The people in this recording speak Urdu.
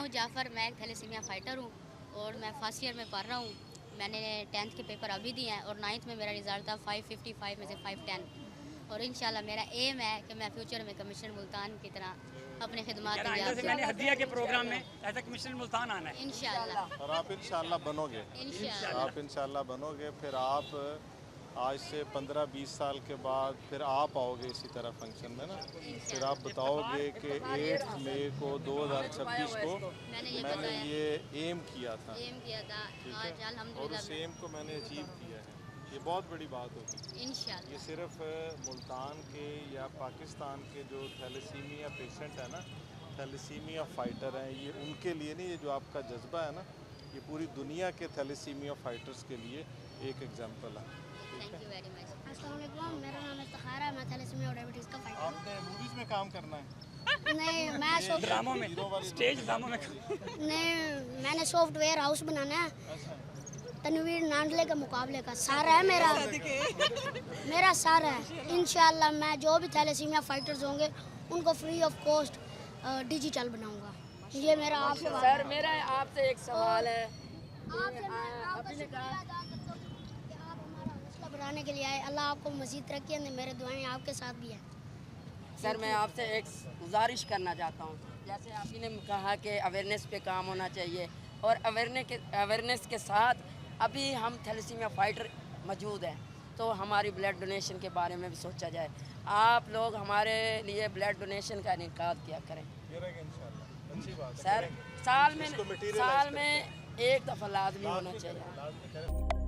محمد جعفر، میں ایک تھیلیسیمیا فائٹر ہوں اور میں فرسٹ ایئر میں پڑھ رہا ہوں. میں نے 10th کے پیپر ابھی دیے ہیں اور 9th میں میرا رزلٹ تھا 555 میں سے 510. اور انشاءاللہ میرا ایم ہے کہ میں فیوچر میں کمشنر ملتان کی طرح اپنے خدمات سے میں نے ہدیہ کے پروگرام میں ایسا کمشنر ملتان آنا ہے انشاءاللہ. اور آپ انشاءاللہ بنو گے. آپ انشاءاللہ بنو گے. پھر آپ آج سے 15-20 سال کے بعد پھر آپ آؤ گے اسی طرح فنکشن میں نا. پھر آپ بتاؤ گے کہ 8 مئی کو 2026 کو میں نے یہ ایم کیا تھا. آج اور الحمدللہ اس ایم کو میں نے اچیو کیا ہے. یہ بہت بڑی بات ہوگی. انشاءاللہ. یہ صرف ملتان کے یا پاکستان کے جو تھیلیسیمیا پیشنٹ ہیں نا، تھیلیسیمیا فائٹر ہیں، یہ ان کے لیے نہیں، یہ جو آپ کا جذبہ ہے نا، یہ پوری دنیا کے تھیلیسیمیا فائٹرز کے لیے ایک ایگزامپل ہے. Thank you very much. السلام علیکم، میرا نام افتخار ہے، میں تھیلیسیمیا اور ڈائبٹیز کا فائٹر آپ نے موویز میں کام کرنا ہے؟ نہیں، میں ڈراموں میں، اسٹیج ڈراموں میں. نہیں، میں نے سافٹ ویئر ہاؤس بنانا ہے. تنویر نانڈلے کا مقابلے کا سر ہے میرا سر ہے. انشاءاللہ میں جو بھی تھیلیسیمیا فائٹرز ہوں گے ان کو فری آف کاسٹ ڈیجیٹل بناؤں گا. یہ میرا آپ سے سر، میرا آپ سے ایک سوال ہے. بنانے کے لیے آئے. اللہ آپ کو مزید ترقی دے. میرے دعائیں آپ کے ساتھ بھی ہیں. سر، میں آپ سے ایک گزارش کرنا چاہتا ہوں. جیسے آپ نے کہا کہ اویئرنیس پہ کام ہونا چاہیے، اور اویئرنیس کے ساتھ ابھی ہم تھیلیسیمیا فائٹر موجود ہیں، تو ہماری بلڈ ڈونیشن کے بارے میں بھی سوچا جائے. آپ لوگ ہمارے لیے بلڈ ڈونیشن کا انعقاد کیا کریں. سر، سال میں ایک دفعہ لازمی ہونا چاہیے.